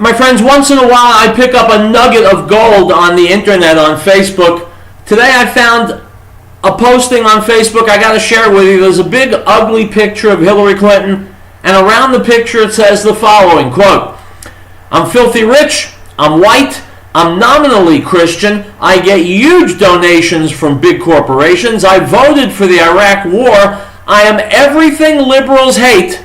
My friends, once in a while I pick up a nugget of gold on the internet, on Facebook. Today I found a posting on Facebook. I got to share it with you. There's a big ugly picture of Hillary Clinton, and around the picture it says the following, quote, "I'm filthy rich, I'm white, I'm nominally Christian, I get huge donations from big corporations, I voted for the Iraq War, I am everything liberals hate,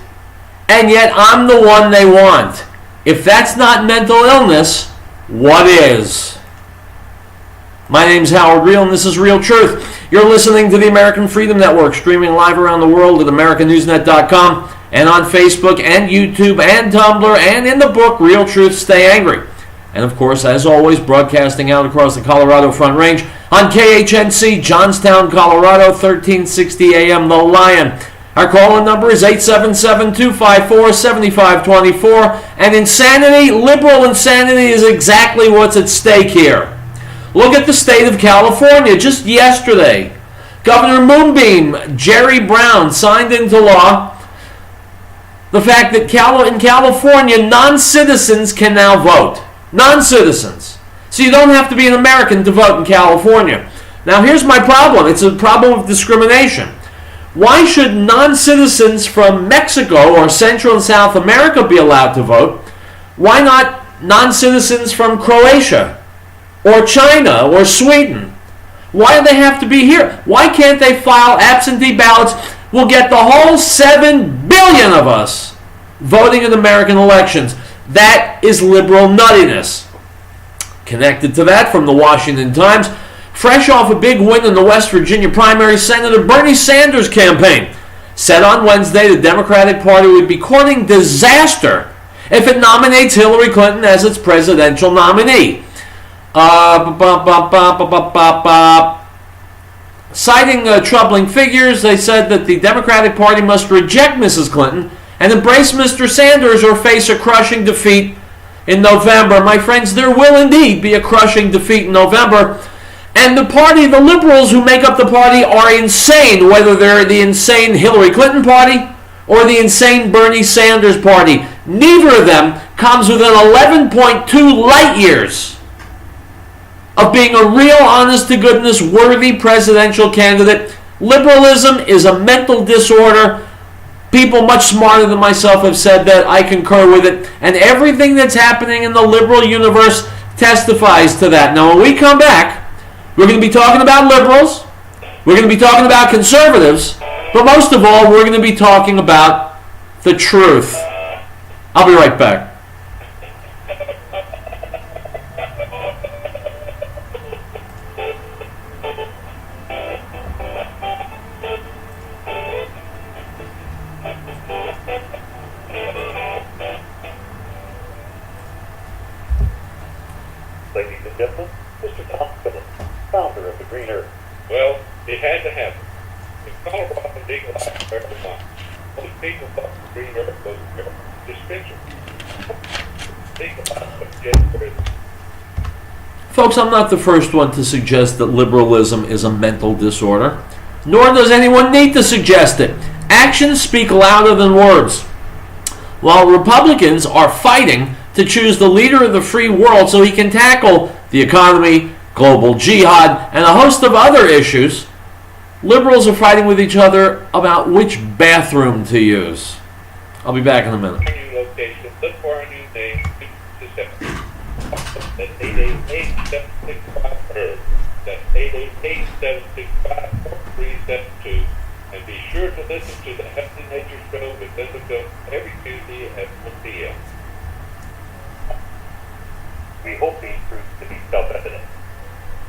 and yet I'm the one they want. If that's not mental illness, what is?" My name's Howard Riell, and this is Riell Truth. You're listening to the American Freedom Network, streaming live around the world at AmericanNewsNet.com and on Facebook and YouTube and Tumblr and in the book, Riell Truth Stay Angry. And of course, as always, broadcasting out across the Colorado Front Range on KHNC, Johnstown, Colorado, 1360 AM, The Lion. Our call-in number is 877-254-7524. And insanity, liberal insanity, is exactly what's at stake here. Look at the state of California. Just yesterday, Governor Moonbeam, Jerry Brown, signed into law the fact that in California, non-citizens can now vote. Non-citizens. So you don't have to be an American to vote in California. Now here's my problem. It's a problem of discrimination. Why should non-citizens from Mexico or Central and South America be allowed to vote? Why not non-citizens from Croatia or China or Sweden? Why do they have to be here? Why can't they file absentee ballots? We'll get the whole 7 billion of us voting in American elections. That is liberal nuttiness. Connected to that, from the Washington Times, fresh off a big win in the West Virginia primary, Senator Bernie Sanders' campaign said on Wednesday the Democratic Party would be courting disaster if it nominates Hillary Clinton as its presidential nominee. Citing troubling figures, they said that the Democratic Party must reject Mrs. Clinton and embrace Mr. Sanders or face a crushing defeat in November. My friends, there will indeed be a crushing defeat in November. And the party, the liberals who make up the party, are insane, whether they're the insane Hillary Clinton party or the insane Bernie Sanders party. Neither of them comes within 11.2 light years of being a real, honest-to-goodness, worthy presidential candidate. Liberalism is a mental disorder. People much smarter than myself have said that. I concur with it. And everything that's happening in the liberal universe testifies to that. Now, when we come back, we're going to be talking about liberals. We're going to be talking about conservatives. But most of all, we're going to be talking about the truth. I'll be right back. Ladies and gentlemen, Mr. Tom Phillips, founder of the Green Earth. Well, it had to happen. In Colorado, legalized marijuana. Most people thought the Green Earth was a dispensary. Legalized, but yet there is. Folks, I'm not the first one to suggest that liberalism is a mental disorder, nor does anyone need to suggest it. Actions speak louder than words. While Republicans are fighting to choose the leader of the free world so he can tackle the economy, global jihad, and a host of other issues, liberals are fighting with each other about which bathroom to use. I'll be back in a minute. New location, look for a new name, that's 888-765-HERB. That's 888-765-4372. And be sure to listen to the Healthy Nature Show with Linda Phillips every Tuesday at 1 p.m. We hope these truths to be self-evident,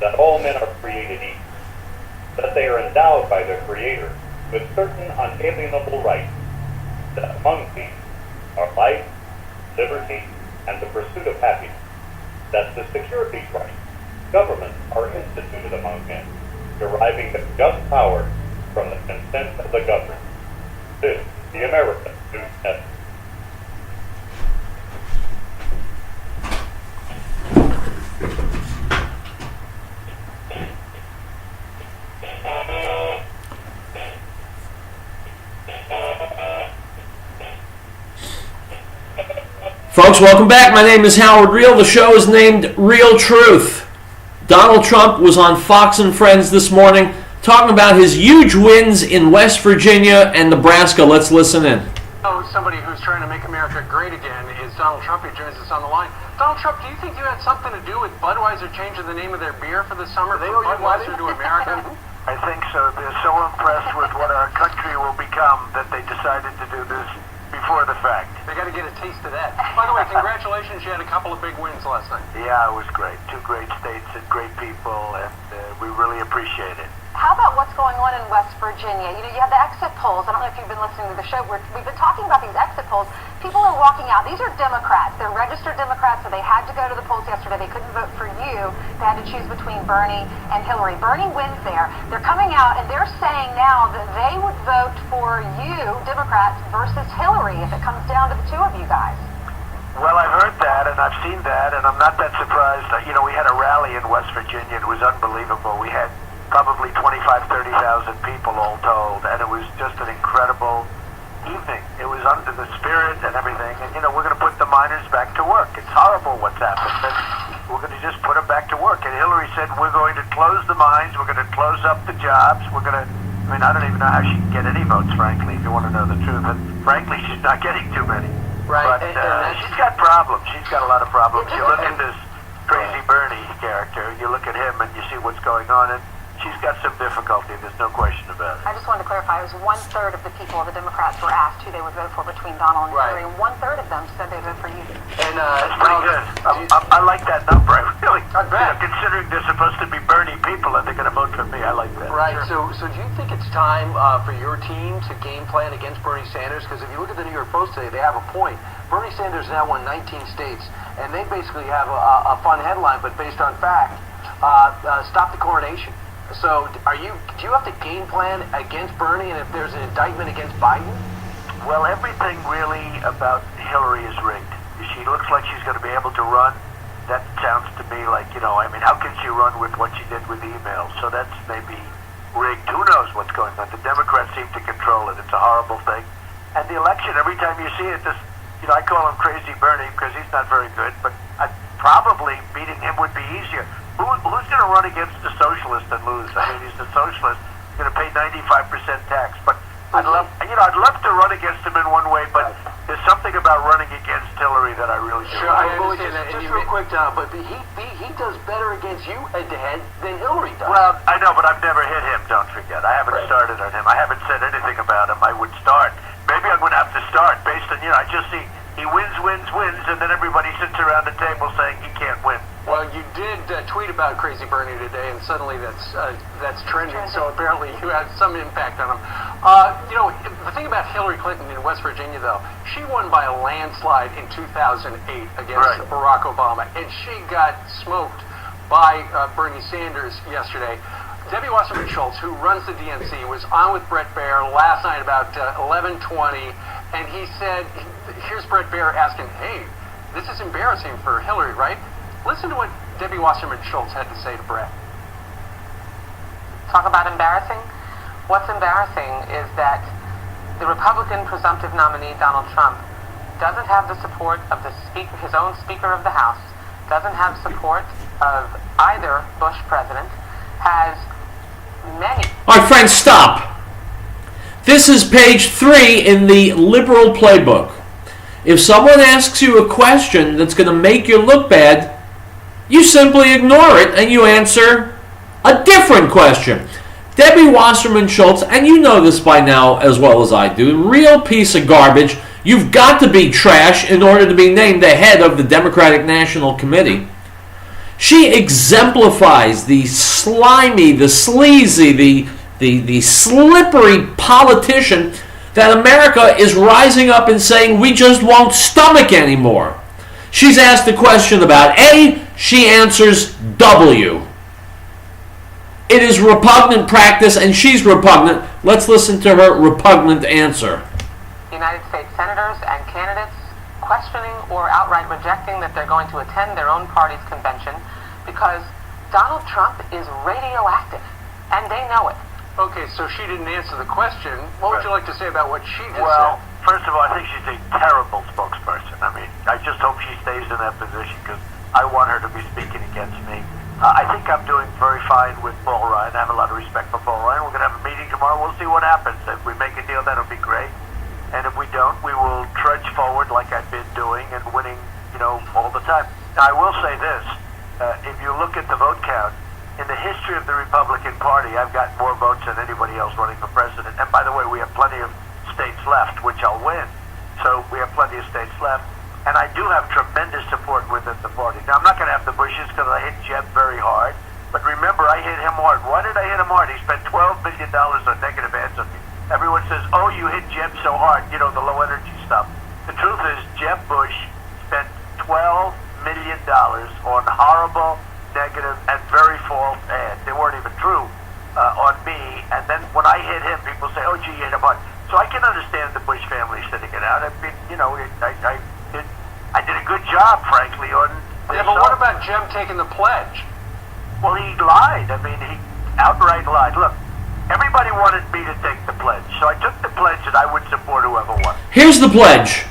that all men are created equal, that they are endowed by their Creator with certain unalienable rights, that among these are life, liberty, and the pursuit of happiness, that to secure these rights, governments are instituted among men, deriving the just power from the consent of the governed. This is the American News Network. Folks, welcome back. My name is Howard Riell. The show is named Riell Truth. Donald Trump was on Fox and Friends this morning talking about his huge wins in West Virginia and Nebraska. Let's listen in. Somebody who's trying to make America great again is Donald Trump. He joins us on the line. Donald Trump, do you think you had something to do with Budweiser changing the name of their beer for the summer from Budweiser to American? I think so. They're so impressed with what our country will become that they decided to do this before the fact. They got to get a taste of that. By the way, congratulations. You had a couple of big wins last night. Yeah, it was great. Two great states and great people, and we really appreciate it. How about what's going on in West Virginia? You know, you have the exit polls. I don't know if you've been listening to the show. We've been talking about these exit polls. People are walking out. These are Democrats. They're registered Democrats, so they had to go to the polls yesterday. They couldn't vote for you. They had to choose between Bernie and Hillary. Bernie wins there. They're coming out, and they're saying now that they would vote for you, Democrats, versus Hillary if it comes down to the two of you guys. Well, I've heard that, and I've seen that, and I'm not that surprised. You know, we had a rally in West Virginia. It was unbelievable. We had probably 25,000, 30,000 people all told, and it was just an incredible evening. It was under the spirit and everything, and you know, we're going to put the miners back to work. It's horrible what's happened, but we're going to just put them back to work. And Hillary said we're going to close the mines, we're going to close up the jobs, we're going to, I mean, I don't even know how she can get any votes, frankly, if you want to know the truth, and frankly, she's not getting too many. Right. But she's got problems. She's got a lot of problems. You look at this crazy Bernie character, you look at him and you see what's going on, and she's got some difficulty, there's no question about it. I just wanted to clarify, it was 1/3 of the people, the Democrats, were asked who they would vote for between Donald and Hillary, and 1/3 of them said they'd vote for you. And that's pretty good. I like that number. I really, considering they're supposed to be Bernie people and they're going to vote for me, I like that. right, so do you think it's time for your team to game plan against Bernie Sanders? Because if you look at the New York Post today, they have a point. Bernie Sanders now won 19 states, and they basically have a fun headline, but based on fact, stop the coronation. So do you have to game plan against Bernie, and if there's an indictment against Biden? Well, everything really about Hillary is rigged. She looks like she's going to be able to run. That sounds to me like, you know, I mean, how can she run with what she did with emails? So that's maybe rigged. Who knows what's going on? The Democrats seem to control it. It's a horrible thing. And the election, every time you see it, this, you know, I call him Crazy Bernie because he's not very good, but probably beating him would be easier. Who's going to run against the socialist and lose? I mean, he's a socialist. He's going to pay 95% tax. But I'd love to run against him in one way. But there's something about running against Hillary that I really do. Sure, I understand that. Just real quick, Don, but he does better against you head-to-head than Hillary does. Well, I know, but I've never hit him. Don't forget. I haven't started on him. I haven't said anything about him. I would start. Maybe I'm going to have to start based on, you know, I just see he wins, and then everybody sits around the table saying he can't win. Well, you did tweet about Crazy Bernie today, and suddenly that's trending. So apparently you had some impact on him. You know, the thing about Hillary Clinton in West Virginia, though, she won by a landslide in 2008 against Barack Obama, and she got smoked by Bernie Sanders yesterday. Debbie Wasserman Schultz, who runs the DNC, was on with Bret Baier last night about 11:20, and he said, here's Bret Baier asking, hey, this is embarrassing for Hillary, right? Listen to what Debbie Wasserman Schultz had to say to Bret. Talk about embarrassing? What's embarrassing is that the Republican presumptive nominee, Donald Trump, doesn't have the support of the speaker, his own Speaker of the House, doesn't have support of either Bush president, has many... All right, friends, stop. This is page 3 in the liberal playbook. If someone asks you a question that's going to make you look bad, you simply ignore it and you answer a different question. Debbie Wasserman Schultz, and you know this by now as well as I do, real piece of garbage. You've got to be trash in order to be named the head of the Democratic National Committee. She exemplifies the slimy, the sleazy, the slippery politician that America is rising up and saying we just won't stomach anymore. She's asked a question about A, she answers W. It is repugnant practice, and she's repugnant. Let's listen to her repugnant answer. United States senators and candidates questioning or outright rejecting that they're going to attend their own party's convention because Donald Trump is radioactive, and they know it. Okay, so she didn't answer the question. What would you like to say about what she just Well, said? first of all, I think she's a terrible spokesperson. I mean, I just hope she stays in that position because I want her to be speaking against me. I think I'm doing very fine with Paul Ryan. I have a lot of respect for Paul Ryan. We're going to have a meeting tomorrow. We'll see what happens. If we make a deal, that'll be great. And if we don't, we will trudge forward like I've been doing and winning, all the time. Now, I will say this. If you look at the vote count, in the history of the Republican Party, I've got more votes than anybody else running for president. And by the way, we have plenty of states left, which I'll win. So we have plenty of states left. And I do have tremendous support within the party. Now, I'm not going to have the Bushes because I hit Jeb very hard. But remember, I hit him hard. Why did I hit him hard? He spent $12 million on negative ads on me. Everyone says, oh, you hit Jeb so hard, the low energy stuff. The truth is, Jeb Bush spent $12 million on horrible, negative, and very false ads. They weren't even true on me. And then when I hit him, people say, oh, gee, you hit him hard. So I can understand the Bush family sitting it out. I mean, I did a good job, frankly, on this. Yeah, but what about Jim taking the pledge? Well, he lied. I mean, he outright lied. Look, everybody wanted me to take the pledge, so I took the pledge that I would support whoever won. Here's the pledge.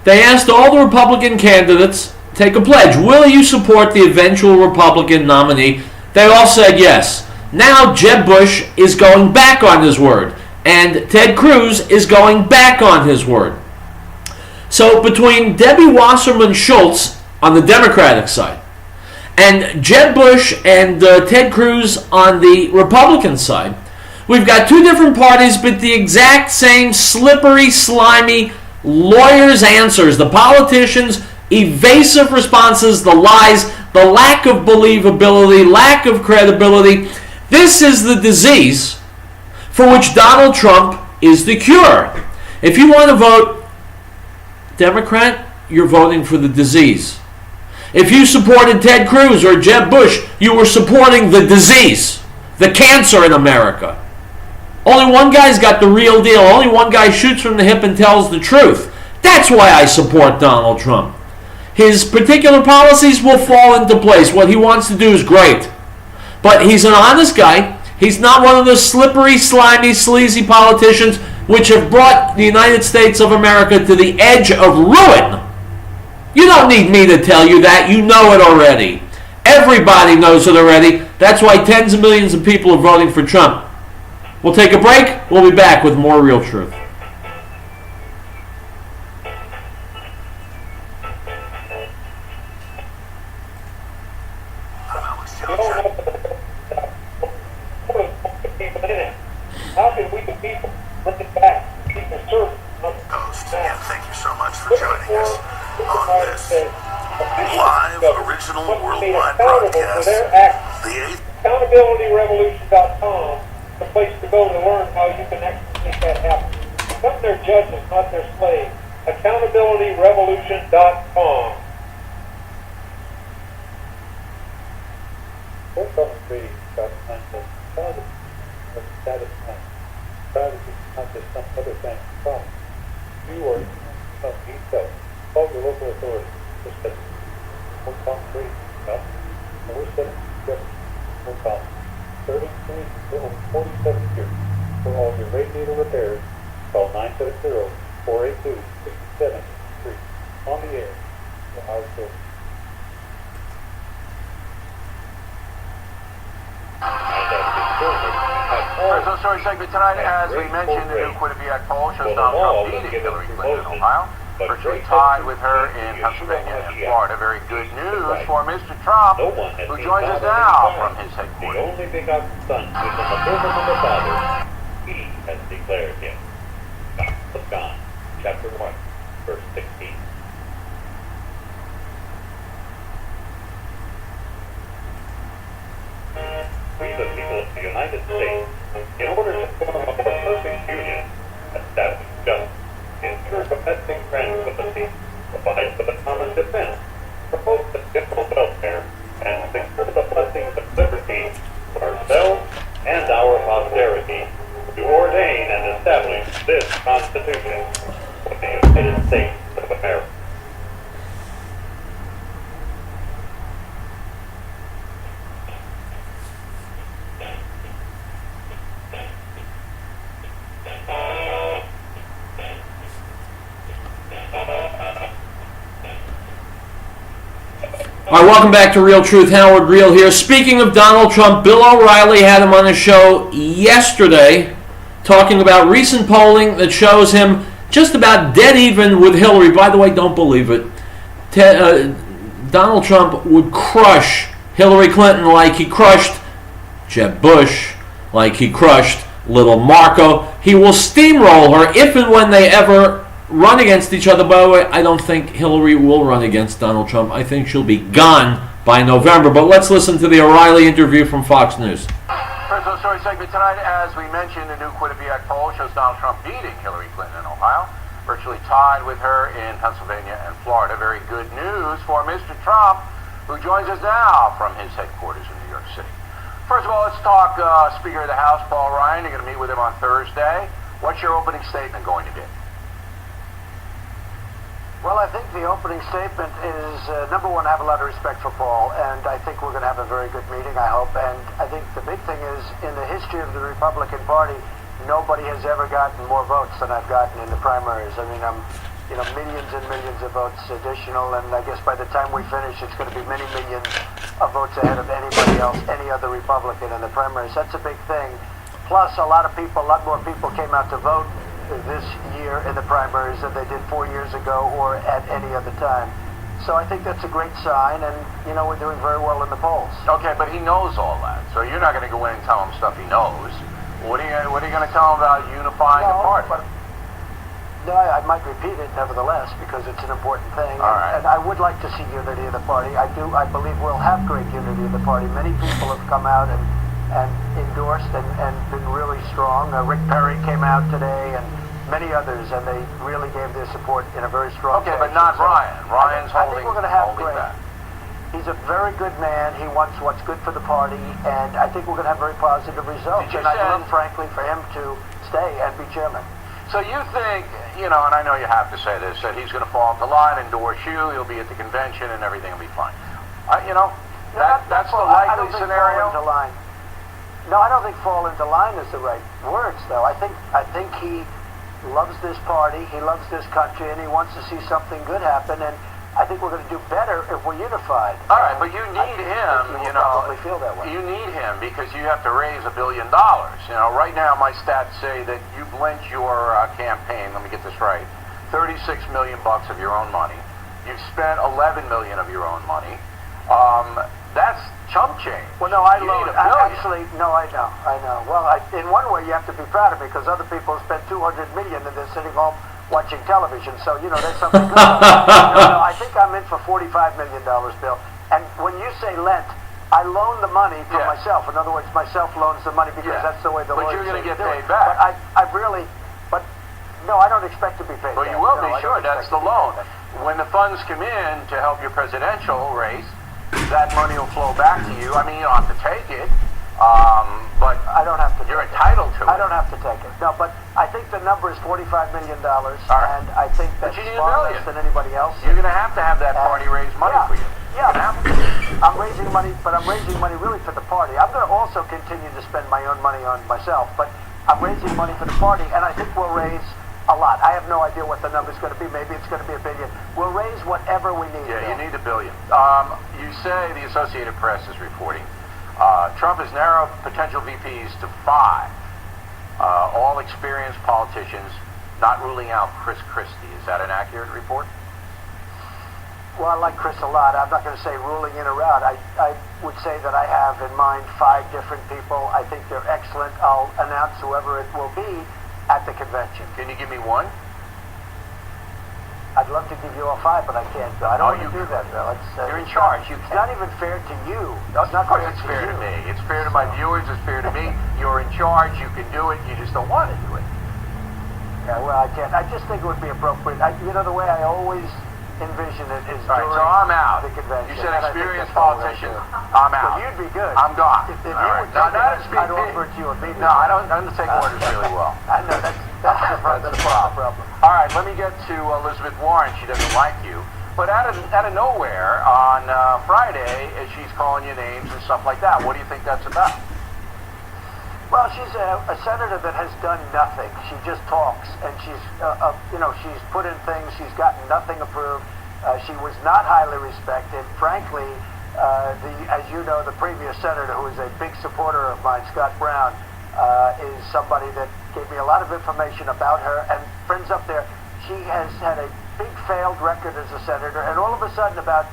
They asked all the Republican candidates, take a pledge. Will you support the eventual Republican nominee? They all said yes. Now Jeb Bush is going back on his word, and Ted Cruz is going back on his word. So between Debbie Wasserman Schultz on the Democratic side and Jeb Bush and Ted Cruz on the Republican side, we've got two different parties but the exact same slippery, slimy lawyers' answers. The politicians' evasive responses, the lies, the lack of believability, lack of credibility. This is the disease for which Donald Trump is the cure. If you want to vote Democrat, you're voting for the disease. If you supported Ted Cruz or Jeb Bush, you were supporting the disease, the cancer in America. Only one guy's got the real deal. Only one guy shoots from the hip and tells the truth. That's why I support Donald Trump. His particular policies will fall into place. What he wants to do is great. But he's an honest guy. He's not one of those slippery, slimy, sleazy politicians which have brought the United States of America to the edge of ruin. You don't need me to tell you that. You know it already. Everybody knows it already. That's why tens of millions of people are voting for Trump. We'll take a break. We'll be back with more Real Truth. How can we, the people, bring it back? People serve. Again, thank you so much for joining us on this live, original, worldwide broadcast. The 8th. AccountabilityRevolution.com, the place to go to learn how you can actually make that happen. Become their judges, not their slaves. AccountabilityRevolution.com. We're talking creating mental satisfying. Privacy is not just some other thing. Problem. You are some yourself. Call your local authority. Just that we're talking creating stuff. And we're setting together. We're talking 33 for over 47 years. For all your radiator repairs, call 970-482-6763. On the air. For our children. First story segment tonight, as we mentioned, the new Quinnipiac poll shows Donald Trump beating Hillary Clinton in Ohio, virtually tied with her in Pennsylvania and Florida. Very good news for Mr. Trump, who joins us now from his headquarters. The only begotten Son, who is in the bosom of the Father, he has declared him. Gospel of John, chapter 1, verse 16. We, the people of the United States, in order to form a more perfect union, establish justice, ensure domestic tranquility, provide for the common defense, promote the general welfare, and secure the blessings of liberty for ourselves and our posterity, to ordain and establish this Constitution for the United States of America. All right, welcome back to Riell Truth. Howard Riell here. Speaking of Donald Trump, Bill O'Reilly had him on the show yesterday talking about recent polling that shows him just about dead even with Hillary. By the way, don't believe it. Donald Trump would crush Hillary Clinton like he crushed Jeb Bush, like he crushed little Marco. He will steamroll her if and when they ever run against each other. By the way, I don't think Hillary will run against Donald Trump. I think she'll be gone by November. But let's listen to the O'Reilly interview from Fox News. First of story segment tonight, as we mentioned, a new Quinnipiac poll shows Donald Trump beating Hillary Clinton in Ohio, virtually tied with her in Pennsylvania and Florida. Very good news for Mr. Trump, who joins us now from his headquarters in New York City. First of all, let's talk Speaker of the House, Paul Ryan. You're going to meet with him on Thursday. What's your opening statement going to be? Well, I think the opening statement is, number one, I have a lot of respect for Paul, and I think we're going to have a very good meeting, I hope. And I think the big thing is, in the history of the Republican Party, nobody has ever gotten more votes than I've gotten in the primaries. I mean, I'm, millions and millions of votes additional, and I guess by the time we finish, it's going to be many millions of votes ahead of anybody else, any other Republican in the primaries. That's a big thing. Plus, a lot more people came out to vote this year in the primaries than they did 4 years ago or at any other time. So I think that's a great sign, and we're doing very well in the polls. Okay, but he knows all that, so you're not going to go in and tell him stuff he knows. What are you going to tell him about unifying the party? No, I might repeat it nevertheless because it's an important thing. All right. And I would like to see unity of the party. I believe we'll have great unity of the party. Many people have come out and endorsed and been really strong. Rick Perry came out today and many others, and they really gave their support in a very strong way. Okay, but not Ryan. Ryan's I think we're going to have great. that. He's a very good man. He wants what's good for the party, and I think we're going to have very positive results. And I'd love, frankly, for him to stay and be chairman. So you think, and I know you have to say this, that he's going to fall into line, endorse you, he'll be at the convention, and everything will be fine. That's the likely scenario. Fall into line. No, I don't think fall into line is the right words, though. I think he loves this party, he loves this country, and he wants to see something good happen, and I think we're going to do better if we're unified. All right, but you need him, probably feel that way. You need him because you have to raise $1 billion. Right now my stats say that you've lent your campaign, let me get this right, $36 million of your own money. You've spent $11 million of your own money. That's chump change. Well, no, I know. Well, in one way, you have to be proud of me because other people spend $200 million and they're sitting home watching television. So there's something good. I think I'm in for $45 million, Bill. And when you say lent, I loan the money from myself. In other words, myself loans the money because that's the way the lawyers. But you're going to get paid But back. no, I don't expect to be paid back. Well, you will be, sure. That's the loan. When the funds come in to help your presidential race, that money will flow back to you. I mean, you don't have to take it, but I don't have to. You're entitled to it. I don't have to take it. No, but I think the number is $45 million, right. And I think that's far less than anybody else. You're going to have that party raise money for you. Yeah, I'm raising money, but I'm raising money really for the party. I'm going to also continue to spend my own money on myself, but I'm raising money for the party, and I think we'll raise a lot. I have no idea what the number's going to be. Maybe it's going to be $1 billion. We'll raise whatever we need. Yeah, you need $1 billion. You say the Associated Press is reporting Trump has narrowed potential VPs to 5, all experienced politicians, not ruling out Chris Christie. Is that an accurate report? Well, I like Chris a lot. I'm not going to say ruling in or out. I would say that I have in mind 5 different people. I think they're excellent. I'll announce whoever it will be at the convention. Can you give me one? I'd love to give you all 5, but I can't. I don't want to do that, Bill. You're in charge. It's not even fair to you. Of course it's fair to me. It's fair to my viewers. It's fair to me. You're in charge. You can do it. You just don't want to do it. Yeah, well, I can't. I just think it would be appropriate. The way I always envision it is all right, so I'm out. The convention. You said experienced politician. I'm out. Well, you'd be good. I'm gone. If you would take it, I'd offer it to you immediately. No, I don't take orders really well. I know, that's the problem. All right, let me get to Elizabeth Warren. She doesn't like you. But out of nowhere, on Friday, she's calling you names and stuff like that. What do you think that's about? Well, she's a senator that has done nothing. She just talks, and she's put in things. She's gotten nothing approved, She was not highly respected. Frankly, as you know, the previous senator, who is a big supporter of mine, Scott Brown, is somebody that gave me a lot of information about her. And friends up there, she has had a big failed record as a senator, and all of a sudden, about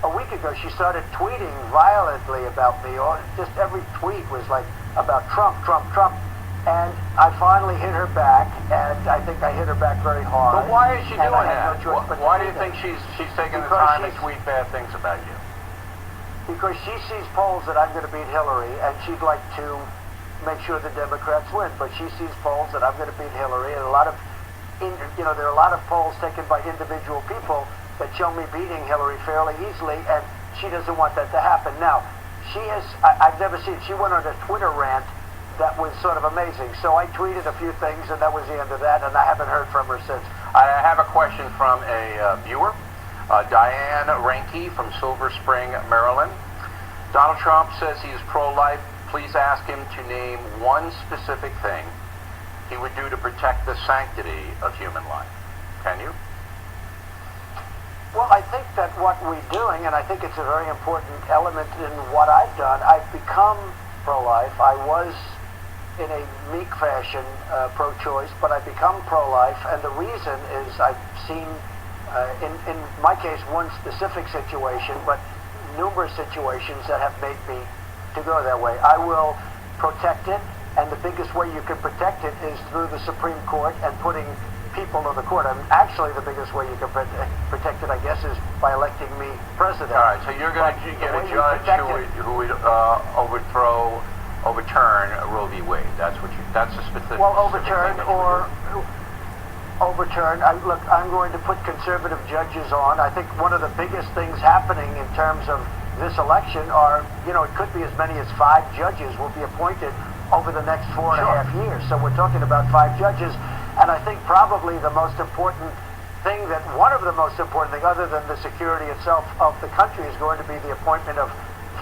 a week ago, she started tweeting violently about me. Or just every tweet was like about Trump, Trump, Trump. And I finally hit her back, and I think I hit her back very hard. But why is she doing that? No choice but why to do you think she's taking the Because time to tweet bad things about you? Because she sees polls that I'm going to beat Hillary, and she'd like to make sure the Democrats win. But she sees polls that I'm going to beat Hillary, and there are a lot of polls taken by individual people that show me beating Hillary fairly easily, and she doesn't want that to happen. Now, I've never seen, she went on a Twitter rant that was sort of amazing. So I tweeted a few things, and that was the end of that, and I haven't heard from her since. I have a question from a viewer, Diane Ranke from Silver Spring, Maryland. Donald Trump says he is pro-life. Please ask him to name one specific thing he would do to protect the sanctity of human life. Can you? Well, I think that what we're doing, and I think it's a very important element in what I've done, I've become pro-life. I was, in a meek fashion, pro-choice, but I've become pro-life, and the reason is I've seen, in my case, one specific situation, but numerous situations that have made me to go that way. I will protect it, and the biggest way you can protect it is through the Supreme Court and putting people on the court. And actually, the biggest way you can protect it, I guess, is by electing me president. All right, so you're going to get a judge who would overturn Roe v. Wade. That's a specific. Well, overturn. Look, I'm going to put conservative judges on. I think one of the biggest things happening in terms of this election are, it could be as many as 5 judges will be appointed over the next 4.5 years. So we're talking about 5 judges. And I think probably the most important thing one of the most important things, other than the security itself of the country, is going to be the appointment of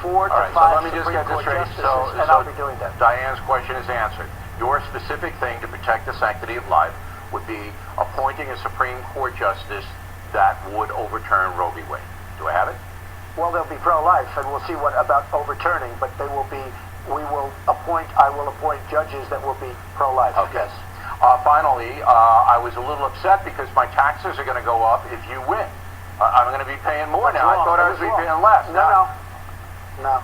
4 to 5 Supreme Court justices, and I'll be doing that. Diane's question is answered. Your specific thing to protect the sanctity of life would be appointing a Supreme Court justice that would overturn Roe v. Wade. Do I have it? Well, they'll be pro-life, and we'll see what about overturning, but I will appoint judges that will be pro-life. Okay. Yes. Finally, I was a little upset because my taxes are going to go up if you win. I'm going to be paying more now. I thought I was paying less. No.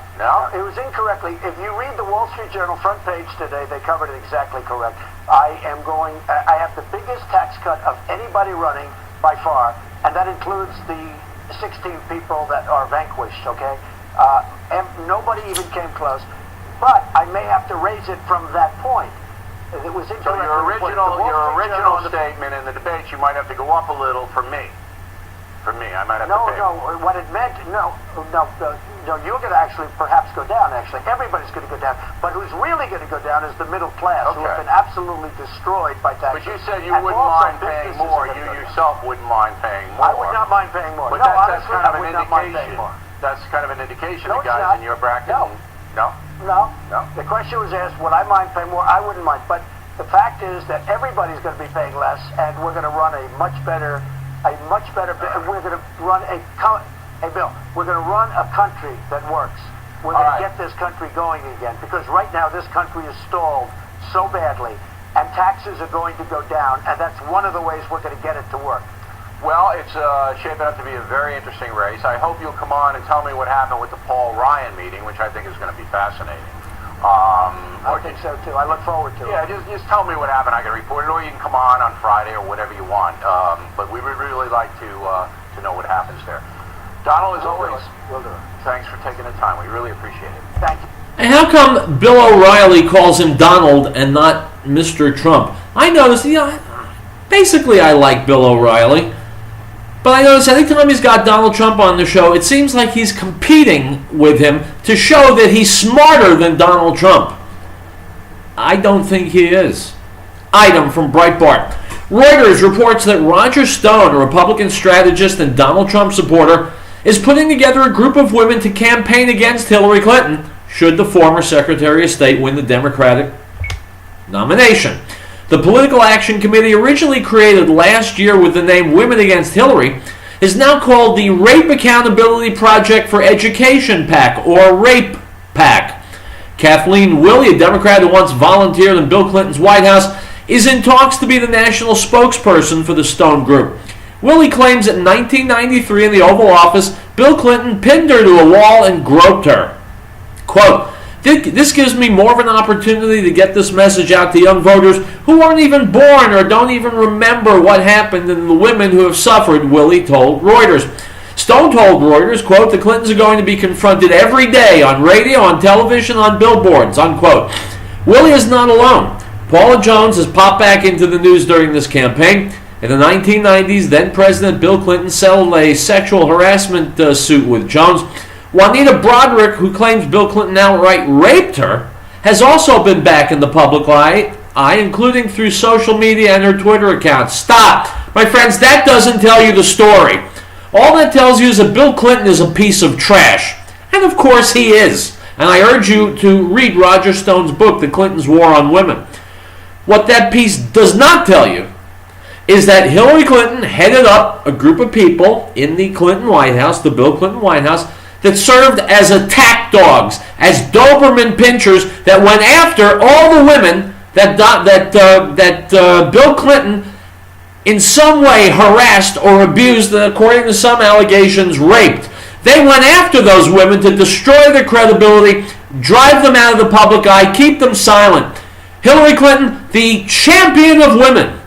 It was incorrectly. If you read the Wall Street Journal front page today, they covered it exactly correct. I have the biggest tax cut of anybody running by far, and that includes the 16 people that are vanquished, okay? And nobody even came close. But I may have to raise it from that point. It was so your original statement in the debate, you might have to go up a little for me. For me, I might have to pay. No, what it meant, you're going to actually perhaps go down, actually. Everybody's going to go down. But who's really going to go down is the middle class, who have been absolutely destroyed by taxes. But you said you wouldn't mind paying more. You yourself wouldn't mind paying more. I would not mind paying more. But that's kind of an indication. That's kind of an indication the guys in your bracket. No. The question was asked, would I mind paying more? I wouldn't mind. But the fact is that everybody's going to be paying less, and we're going to run a much better, we're going to run a bill. We're going to run a country that works. We're going to get this country going again, because right now this country is stalled so badly, and taxes are going to go down, and that's one of the ways we're going to get it to work. Well, it's shaping up to be a very interesting race. I hope you'll come on and tell me what happened with the Paul Ryan meeting, which I think is going to be fascinating. I think so too. I look forward to it. Yeah, just tell me what happened. I can report it, or you can come on Friday or whatever you want. But we would really like to know what happens there. Donald, as always, thanks for taking the time. We really appreciate it. Thank you. And how come Bill O'Reilly calls him Donald and not Mr. Trump? I noticed, basically I like Bill O'Reilly. But I notice anytime he's got Donald Trump on the show, it seems like he's competing with him to show that he's smarter than Donald Trump. I don't think he is. Item from Breitbart. Reuters reports that Roger Stone, a Republican strategist and Donald Trump supporter, is putting together a group of women to campaign against Hillary Clinton should the former Secretary of State win the Democratic nomination. The Political Action Committee, originally created last year with the name Women Against Hillary, is now called the Rape Accountability Project for Education PAC, or RAPE PAC. Kathleen Willey, a Democrat who once volunteered in Bill Clinton's White House, is in talks to be the national spokesperson for the Stone Group. Willey claims that in 1993 in the Oval Office, Bill Clinton pinned her to a wall and groped her. Quote, "This gives me more of an opportunity to get this message out to young voters who weren't even born or don't even remember what happened and the women who have suffered," Willey told Reuters. Stone told Reuters, quote, "The Clintons are going to be confronted every day on radio, on television, on billboards," unquote. Willey is not alone. Paula Jones has popped back into the news during this campaign. In the 1990s, then-President Bill Clinton settled a sexual harassment suit with Jones. Juanita Broderick, who claims Bill Clinton outright raped her, has also been back in the public eye, including through social media and her Twitter account. Stop! My friends, that doesn't tell you the story. All that tells you is that Bill Clinton is a piece of trash. And of course he is. And I urge you to read Roger Stone's book, The Clintons' War on Women. What that piece does not tell you is that Hillary Clinton headed up a group of people in the Clinton White House, the Bill Clinton White House, that served as attack dogs, as Doberman pinchers that went after all the women that Bill Clinton in some way harassed or abused, and according to some allegations, raped. They went after those women to destroy their credibility, drive them out of the public eye, keep them silent. Hillary Clinton, the champion of women,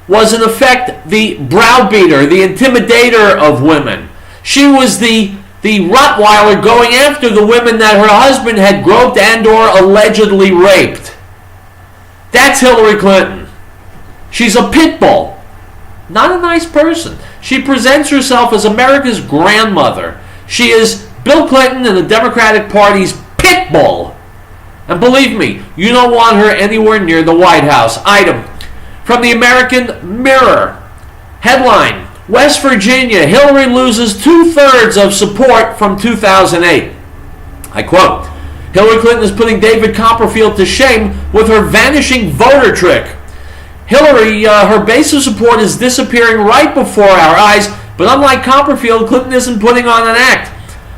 was in effect the browbeater, the intimidator of women. She was the Rottweiler going after the women that her husband had groped and or allegedly raped. That's Hillary Clinton. She's a pit bull. Not a nice person. She presents herself as America's grandmother. She is Bill Clinton and the Democratic Party's pit bull. And believe me, you don't want her anywhere near the White House. Item from the American Mirror. Headline, West Virginia, Hillary loses 2/3 of support from 2008. I quote, Hillary Clinton is putting David Copperfield to shame with her vanishing voter trick. Hillary, her base of support is disappearing right before our eyes, but unlike Copperfield, Clinton isn't putting on an act.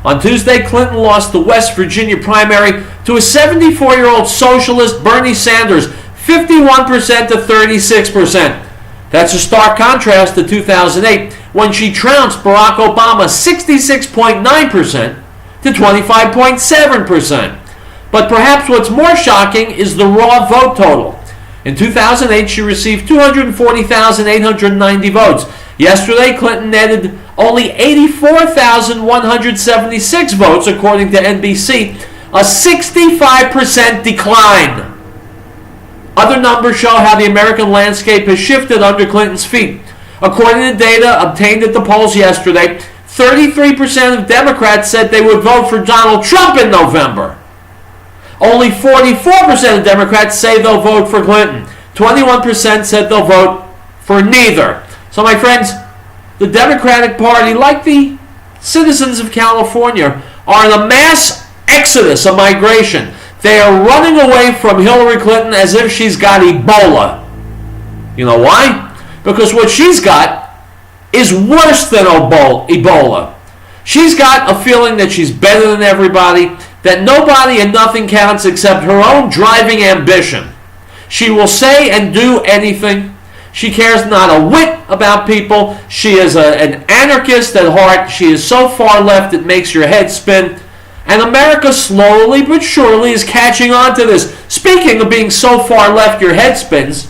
On Tuesday, Clinton lost the West Virginia primary to a 74-year-old socialist, Bernie Sanders, 51% to 36%. That's a stark contrast to 2008, when she trounced Barack Obama 66.9% to 25.7%. But perhaps what's more shocking is the raw vote total. In 2008, she received 240,890 votes. Yesterday, Clinton netted only 84,176 votes, according to NBC, a 65% decline. Other numbers show how the American landscape has shifted under Clinton's feet. According to data obtained at the polls yesterday, 33% of Democrats said they would vote for Donald Trump in November. Only 44% of Democrats say they'll vote for Clinton. 21% said they'll vote for neither. So my friends, the Democratic Party, like the citizens of California, are in a mass exodus, a migration. They are running away from Hillary Clinton as if she's got Ebola. You know why? Because what she's got is worse than Ebola. She's got a feeling that she's better than everybody, that nobody and nothing counts except her own driving ambition. She will say and do anything. She cares not a whit about people. She is an anarchist at heart. She is so far left it makes your head spin. And America slowly but surely is catching on to this. Speaking of being so far left your head spins,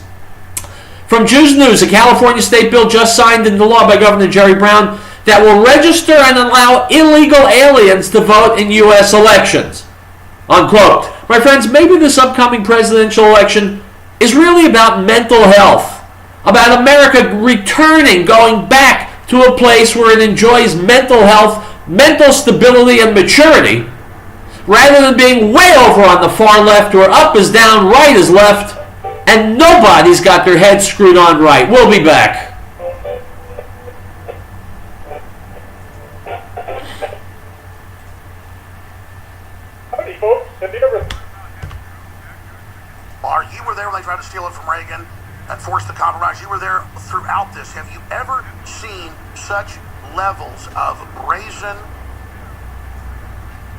from Jews News, a California state bill just signed into law by Governor Jerry Brown that will register and allow illegal aliens to vote in U.S. elections. Unquote. My friends, maybe this upcoming presidential election is really about mental health, about America returning, going back to a place where it enjoys mental health, mental stability, and maturity, rather than being way over on the far left where up is down, right is left, and nobody's got their head screwed on right. We'll be back. Howdy, folks. Have you ever... You were there when they tried to steal it from Reagan. and forced the compromise. You were there throughout this. Have you ever seen such levels of brazen?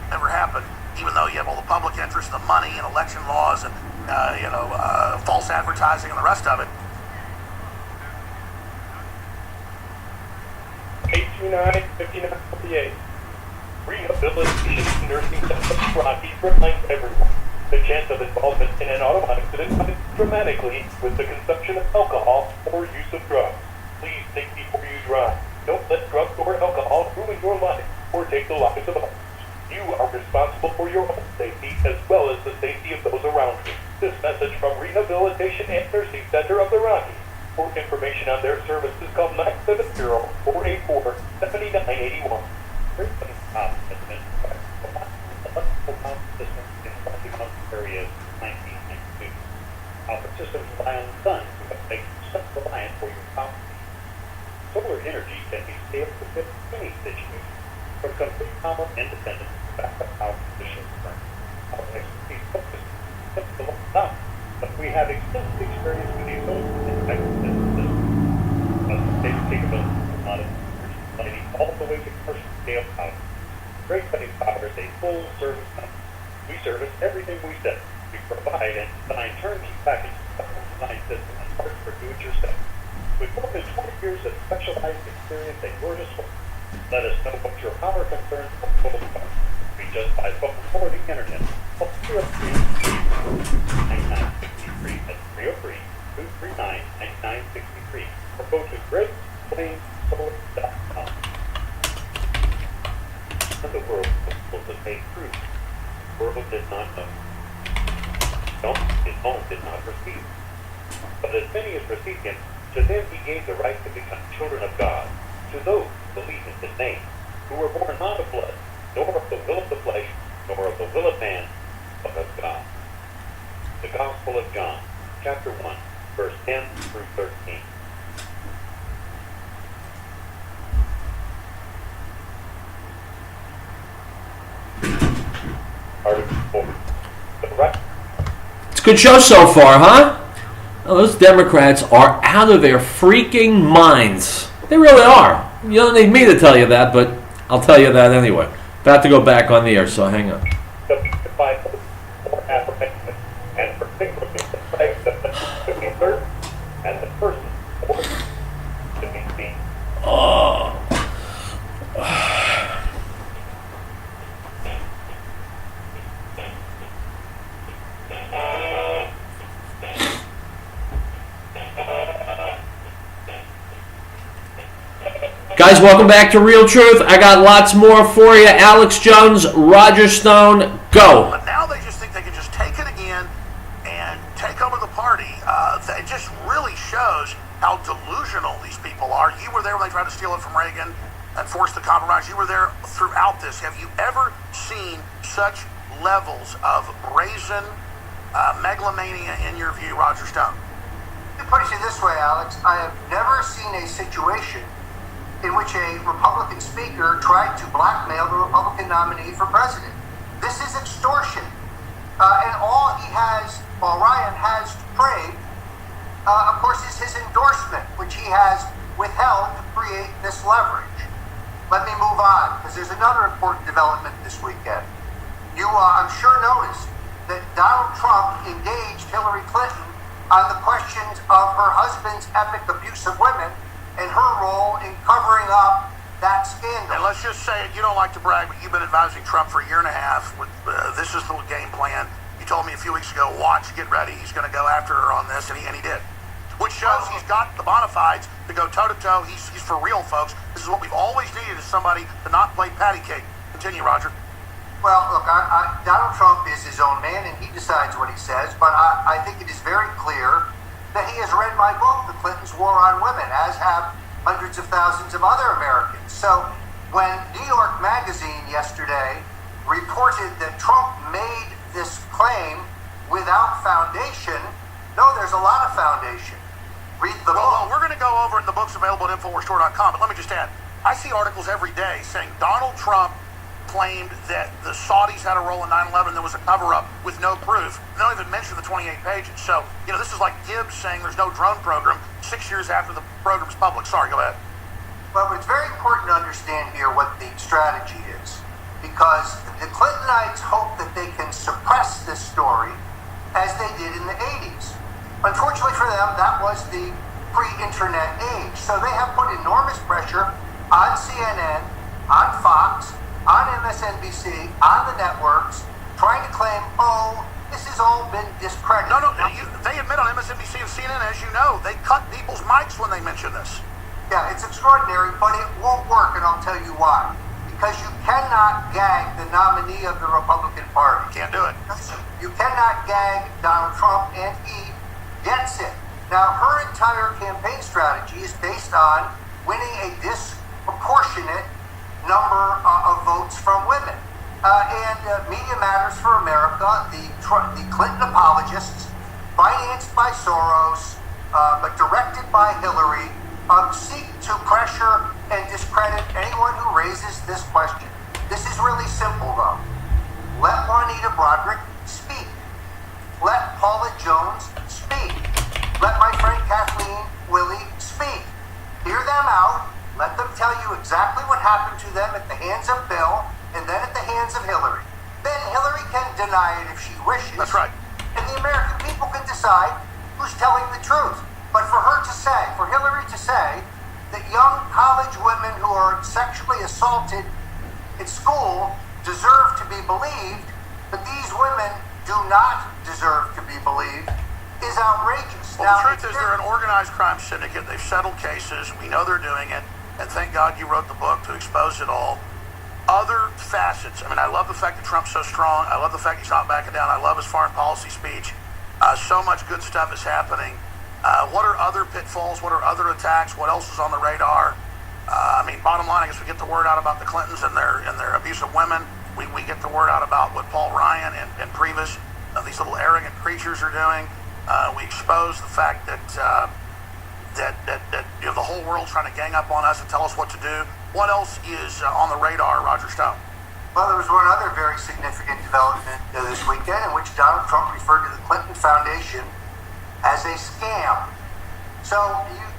Never happened, even though you have all the public interest, the money, and election laws, and false advertising, and the rest of it. 829-5948. Rehabilitation nursing center Rockies reminds everyone the chance of involvement in an auto accident rises dramatically with the consumption of alcohol or use of drugs. Please think before you drive. Don't let drugs or alcohol ruin your life or take the lives of others. You are responsible for your own safety as well as the safety of those around you. This message from Rehabilitation and Nursing Center of the Rockies. For information on their services, call 970-484-7981. Area 1992. Our systems rely on the sun to make self-reliant for your power. Solar energy can be scaled to fit any situation, from complete power independence to backup power position. Our expertise focuses on the long time, but we have extensive experience with these solar and backup systems. They capability not of energy all the way to commercial scale power. Great Cutting Power is a full service company. We service everything we sell. We provide and design turnkey packages, design systems, and parts for do-it-yourself. With more than 20 years of specialized experience at your disposal, let us know what your power concerns are. Reach us by phone or the internet. Call 303-9963. That's 303-239-9963. Or go to GreatPlainsSolar.com. The world was made true. The world did not know. His home did not receive. But as many as received him, to them he gave the right to become children of God, to those who believe in his name, who were born not of blood, nor of the will of the flesh, nor of the will of man, but of God. The Gospel of John, chapter 1, verse 10 through 13. Article 4. The right. It's a good show so far, huh? Oh, those Democrats are out of their freaking minds. They really are. You don't need me to tell you that, but I'll tell you that anyway. About to go back on the air, so hang on. And particularly the fact that the to be certain and the person or to be seen. Guys, welcome back to Riell Truth. I got lots more for you. Alex Jones, Roger Stone, go. But now they just think they can just take it again and take over the party. It just really shows how delusional these people are. You were there when they tried to steal it from Reagan and force the compromise. You were there throughout this. Have you ever seen such levels of brazen megalomania in your view, Roger Stone? To put it this way, Alex, I have never seen a situation in which a Republican speaker tried to blackmail the Republican nominee for president. This is extortion. And all he has, well, Ryan has to pray, of course, is his endorsement, which he has withheld to create this leverage. Let me move on, because there's another important development this weekend. You, I'm sure, noticed that Donald Trump engaged Hillary Clinton on the questions of her husband's epic abuse of women and her role in covering up that scandal. And let's just say it, you don't like to brag, but you've been advising Trump for a year and a half. This is the game plan. You told me a few weeks ago, watch, get ready, he's going to go after her on this, and he did. Which shows he's got the bona fides to go toe-to-toe. He's for real, folks. This is what we've always needed, is somebody to not play patty cake. Continue, Roger. Well, look, Donald Trump is his own man, and he decides what he says, but I think it is very clear that he has read my book, The Clintons' War on Women, as have hundreds of thousands of other Americans. So when New York Magazine yesterday reported that Trump made this claim without foundation, no, there's a lot of foundation. Read the book. Well, we're going to go over it. The book's available at InfoWarsStore.com, but let me just add, I see articles every day saying Donald Trump claimed that the Saudis had a role in 9/11. There was a cover-up with no proof. They don't even mention the 28 pages. So, this is like Gibbs saying there's no drone program 6 years after the program's public. Sorry, go ahead. Well, it's very important to understand here what the strategy is, because the Clintonites hope that they can suppress this story as they did in the 80s. Unfortunately for them, that was the pre-internet age. So they have put enormous pressure on CNN, on Fox, on MSNBC, on the networks, trying to claim, this has all been discredited. No, they admit on MSNBC and CNN, as you know, they cut people's mics when they mention this. Yeah, it's extraordinary, but it won't work, and I'll tell you why. Because you cannot gag the nominee of the Republican Party. Can't do it. You cannot gag Donald Trump, and he gets it. Now, her entire campaign strategy is based on winning a disproportionate number of votes from women. Media Matters for America, the Clinton apologists, financed by Soros, but directed by Hillary, seek to pressure and discredit anyone who raises this question. This is really simple, though. Let Juanita Broderick speak. Let Paula Jones speak. Let my friend Kathleen Willey speak. Hear them out. Let them tell you exactly what happened to them at the hands of Bill and then at the hands of Hillary. Then Hillary can deny it if she wishes. That's right. And the American people can decide who's telling the truth. But for Hillary to say that young college women who are sexually assaulted at school deserve to be believed, but these women do not deserve to be believed, is outrageous. Well, the truth is they're an organized crime syndicate. They've settled cases. We know they're doing it. And thank God you wrote the book to expose it all. Other facets. I love the fact that Trump's so strong. I love the fact he's not backing down. I love his foreign policy speech. So much good stuff is happening. What are other pitfalls? What are other attacks? What else is on the radar? Bottom line, I guess we get the word out about the Clintons and their abuse of women. We get the word out about what Paul Ryan and Priebus, these little arrogant creatures, are doing. We expose the fact that the whole world's trying to gang up on us and tell us what to do. What else is on the radar, Roger Stone? Well, there was one other very significant development this weekend in which Donald Trump referred to the Clinton Foundation as a scam. So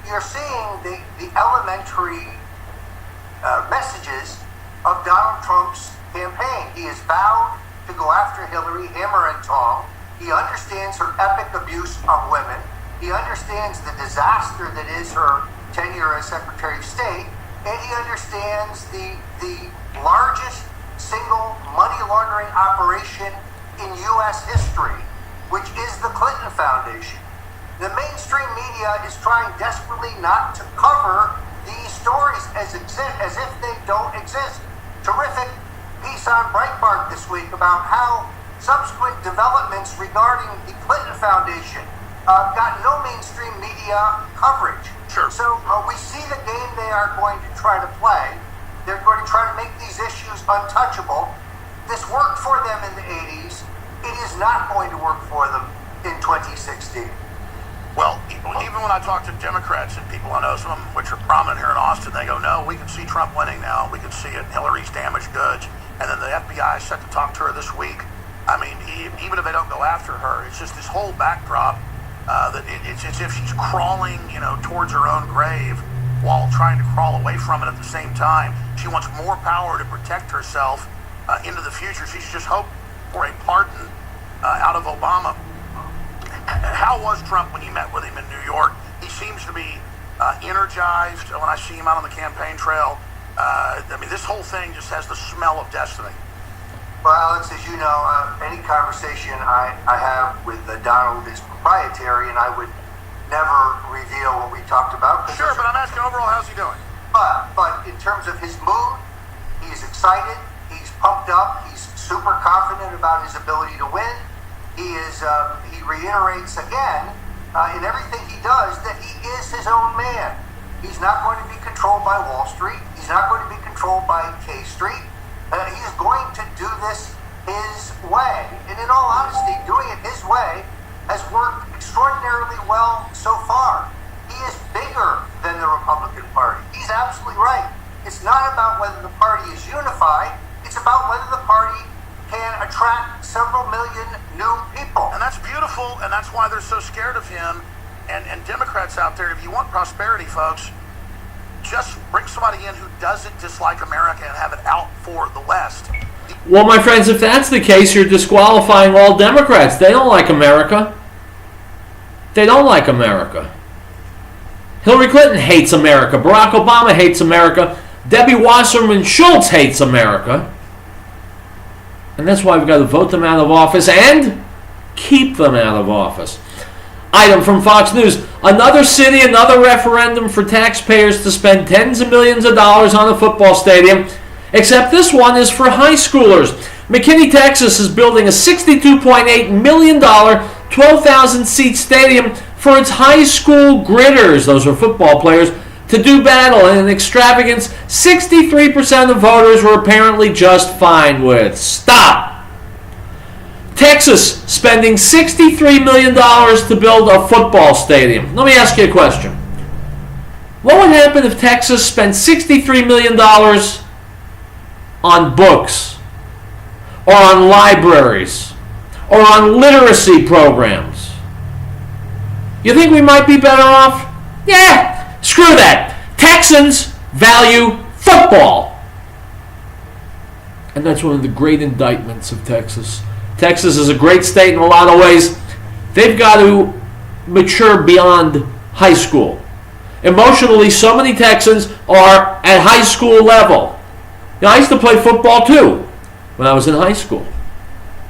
you're seeing the elementary messages of Donald Trump's campaign. He has vowed to go after Hillary hammer and tong. He understands her epic abuse of women. He understands the disaster that is her tenure as Secretary of State. And he understands the largest single money laundering operation in U.S. history, which is the Clinton Foundation. The mainstream media is trying desperately not to cover these stories as if they don't exist. Terrific piece on Breitbart this week about how subsequent developments regarding the Clinton Foundation got no mainstream media coverage. Sure. So we see the game they are going to try to play. They're going to try to make these issues untouchable. This worked for them in the 80s. It is not going to work for them in 2016. Well, even when I talk to Democrats and people I know, some of them which are prominent here in Austin, they go, no, we can see Trump winning now. We can see it. Hillary's damaged goods. And then the FBI is set to talk to her this week. Even if they don't go after her, it's just this whole backdrop that it's as if she's crawling, towards her own grave while trying to crawl away from it at the same time. She wants more power to protect herself into the future. She's just hoped for a pardon out of Obama. How was Trump when you met with him in New York? He seems to be energized when I see him out on the campaign trail. This whole thing just has the smell of destiny. Well, Alex, as you know, any conversation I have with Donald is proprietary, and I would never reveal what we talked about. Sure, but I'm asking overall, how's he doing? But in terms of his mood, he's excited, he's pumped up, he's super confident about his ability to win. He reiterates again in everything he does that he is his own man. He's not going to be controlled by Wall Street. He's not going to be controlled by K Street. He is going to do this his way. And in all honesty, doing it his way has worked extraordinarily well so far. He is bigger than the Republican Party. He's absolutely right. It's not about whether the party is unified. It's about powerful, and that's why they're so scared of him. And Democrats out there, if you want prosperity, folks, just bring somebody in who doesn't dislike America and have it out for the West. Well, my friends, if that's the case, you're disqualifying all Democrats. They don't like America. They don't like America. Hillary Clinton hates America. Barack Obama hates America. Debbie Wasserman Schultz hates America. And that's why we've got to vote them out of office and keep them out of office. Item from Fox News. Another city, another referendum for taxpayers to spend tens of millions of dollars on a football stadium. Except this one is for high schoolers. McKinney, Texas is building a $62.8 million, 12,000-seat stadium for its high school gritters, those are football players, to do battle in an extravagance 63% of voters were apparently just fine with. Stop! Texas spending $63 million to build a football stadium. Let me ask you a question. What would happen if Texas spent $63 million on books, or on libraries, or on literacy programs? You think we might be better off? Yeah, screw that. Texans value football. And that's one of the great indictments of Texas. Texas is a great state in a lot of ways. They've got to mature beyond high school. Emotionally, so many Texans are at high school level. You know, I used to play football too when I was in high school.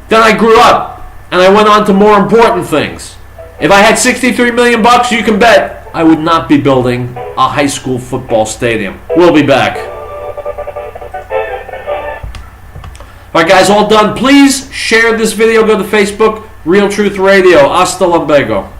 Then I grew up and I went on to more important things. If I had $63 million, you can bet I would not be building a high school football stadium. We'll be back. All right, guys, all done. Please share this video. Go to Facebook, Riell Truth Radio. Hasta luego.